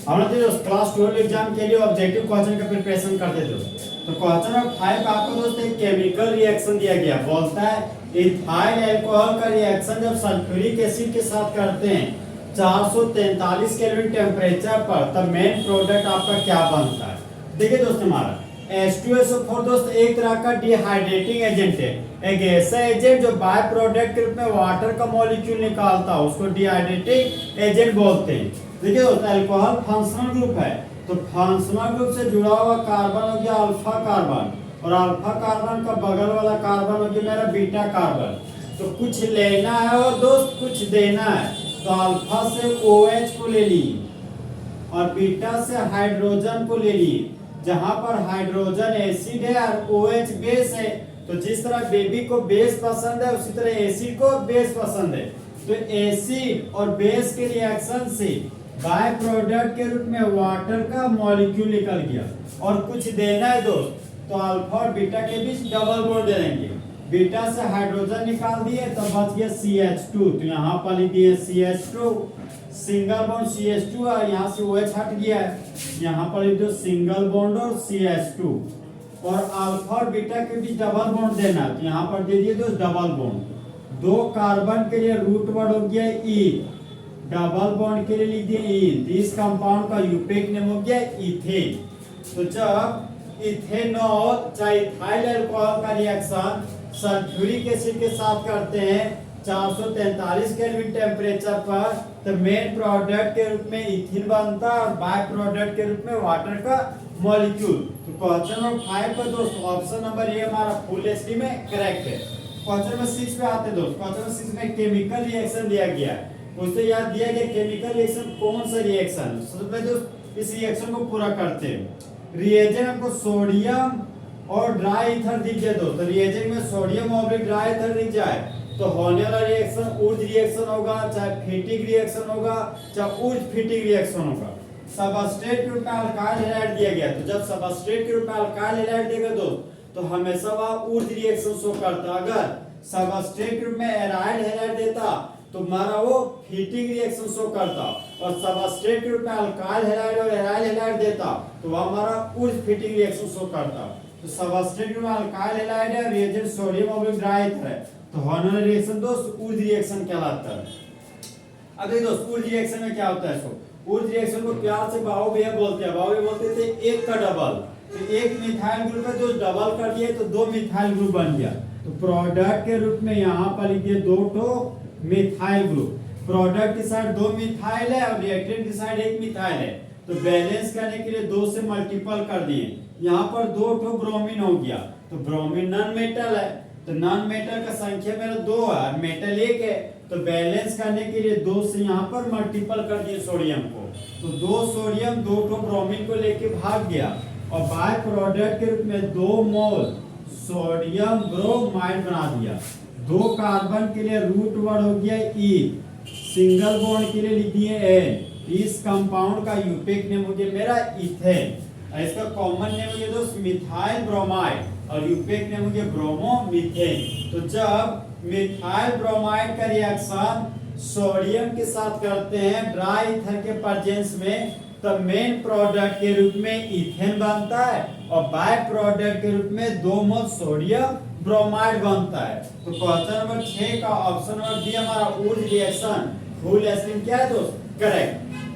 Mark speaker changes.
Speaker 1: हमने जो class 12 exam के लिए ऑब्जेक्टिव क्वेश्चन का प्रिपरेशन करते थे। तो क्वेश्चन नंबर 5 आपको दोस्त एक केमिकल रिएक्शन दिया गया, बोलता है इथाइल अल्कोहल का रिएक्शन जब सल्फ्यूरिक एसिड के साथ करते हैं 443 केल्विन टेम्परेचर पर, तब मेन प्रोडक्ट आपका क्या बनता है। देखिए दोस्त, हमारा H2SO4 दोस्त एक तरह का डिहाइड्रेटिंग एजेंट है, एक ऐसा एजेंट जो बाय प्रोडक्ट के रूप में वाटर का मॉलिक्यूल निकालता है, उसको डिहाइड्रेटिंग एजेंट बोलते हैं। देखिए दोस्त, अल्कोहल फंक्शनल ग्रुप है, तो फंक्शनल ग्रुप से जुड़ा हुआ कार्बन हो गया अल्फा कार्बन, और अल्फा कार्बन का बगल वाला कार्बन हो गया मेरा बीटा कार्बन। तो कुछ लेना है और दोस्त कुछ देना है, तो अल्फा से OH को ले ली और बीटा से हाइड्रोजन को ले ली। जहां पर हाइड्रोजन एसिड है और OH बेस है, तो जिस तरह बेबी को बेस पसंद है उसी तरह एसिड को बेस पसंद है। तो एसिड और बेस के रिएक्शन से बाय प्रोडक्ट के रूप में वाटर का मॉलिक्यूल निकल गया, और कुछ देना है दोस्त, तो अल्फा और बीटा के बीच डबल बॉन्ड दे देंगे। बीटा से हाइड्रोजन निकाल दिए तो बच गया CH2, तो यहाँ पर लिख दिए CH2, सिंगल बॉन्ड CH2 और यहाँ से OH हट गया है, यहाँ पर लिख दो सिंगल बॉन्ड और CH2, और अल्फा और बीटा के बीच डबल बॉन्ड देना, तो यहाँ पर दे दिए दोस्त डबल बॉन्ड। दो कार्बन के लिए रूट वर्ड हो गया ई, डबल बॉन्ड के लिए लिख दिए ईन। इस कंपाउंड का यूपेक नेम हो गया इथेन। तो जब इथेनॉल चाहे इथाइल अल्कोहल का रिएक्शन सल्फ्यूरिक एसिड के साथ करते हैं 443 केल्विन टेम्परेचर पर, तो मेन प्रोडक्ट के रूप में इथिन बनता है और बाय प्रोडक्ट के रूप में वाटर का मॉलिक्यूल। तो क्वेश्चन नंबर 5 पर दोस्तों ऑप्शन नंबर ए हमारा फुल एचडी में करेक्ट है। क्वेश्चन नंबर 6 पे आते हैं दोस्त। क्वेश्चन नंबर 6 में केमिकल रिएक्शन दिया गया है, उससे याद दिया गया केमिकल रिएक्शन कौन सा रिएक्शन। सबसे पहले दोस्त इस रिएक्शन को पूरा करते हैं। रिएजेंट हमको सोडियम और ड्राई ईथर दिख जाए दोस्त, तो रिएजेंट में सोडियम और ड्राई ईथर दिख जाए तो होने वाला रिएक्शन ऊर्ज रिएक्शन होगा, चाहे फीटिंग रिएक्शन होगा, चाहे ऊर्ज फीटिंग रिएक्शन होगा। सबस्ट्रेट के रूप में अल्काइल हैलाइड दिया गया, तो जब सबस्ट्रेट के रूप में अल्काइल हैलाइड देगा दोस्त, तो हमेशा वह ऊर्ज रिएक्शन शो करता। अगर सबस्ट्रेट के रूप में एराइल हैलाइड देता तो हमारा वो फीटिंग रिएक्शन शो करता, और सबस्ट्रेट के रूप में अल्काइल हैलाइड और एराइल हैलाइड देता तो वह हमारा ऊर्ज फीटिंग रिएक्शन शो करता। तो सबस्ट्रेट के रूप में अल्काइल हैलाइड है, रिएजेंट सोडियम और ड्राई ईथर है, तो होने वाला रिएक्शन दोस्त ऊर्ज रिएक्शन कहलाता है। अब देखिए दोस्त ऊर्ज रिएक्शन में क्या होता है, इसको ऊर्ज रिएक्शन को प्यार से बाहुव्यय बोलते हैं। बाहुव्यय बोलते थे एक का डबल, तो एक मिथाइल ग्रुप है तो डबल कर दिए तो दो मिथाइल ग्रुप बन गया। तो प्रोडक्ट के रूप में यहाँ पर लिखिए दो तो मिथाइल ग्रुप, प्रोडक्ट की साइड दो मिथाइल है और रिएक्टेंट की साइड एक मिथाइल है, तो बैलेंस करने के लिए दो से मल्टीपल कर दिए। यहाँ पर दो तो ब्रोमीन हो गया, तो ब्रोमीन नॉन मेटल है, तो नॉन मेटल का संख्या मेरा दो है, मेटल एक है, तो बैलेंस करने के लिए दो से यहाँ पर मल्टीपल कर दिए सोडियम को, तो दो सोडियम दो तो ब्रोमीन को लेके भाग गया, और बाय प्रोडक्ट के रूप में 2 मोल सोडियम ब्रोमाइड बना दिया। दो कार्बन के लिए रूट वर्ड हो गया ई, सिंगल बॉन्ड के लिए लिख दिए एन। इस कंपाउंड का यूपेक नेम हो गया मेरा इथेन, इसका कॉमन नेम हो गया दोस्त मिथाइल ब्रोमाइड, और यूपेक नेम हो गया ब्रोमोमीथेन। तो जब मिथाइल ब्रोमाइड का रिएक्शन सोडियम के साथ करते हैं ड्राई ईथर के प्रेजेंस में, तो मेन प्रोडक्ट के रूप में इथेन बनता है, और बाय प्रोडक्ट के रूप में 2 मोल सोडियम ब्रोमाइड बनता है। तो क्वेश्चन नंबर 6 का ऑप्शन नंबर बी हमारा ऊर्ज रिएक्शन फुल एसिड क्या है दोस्त, करेक्ट।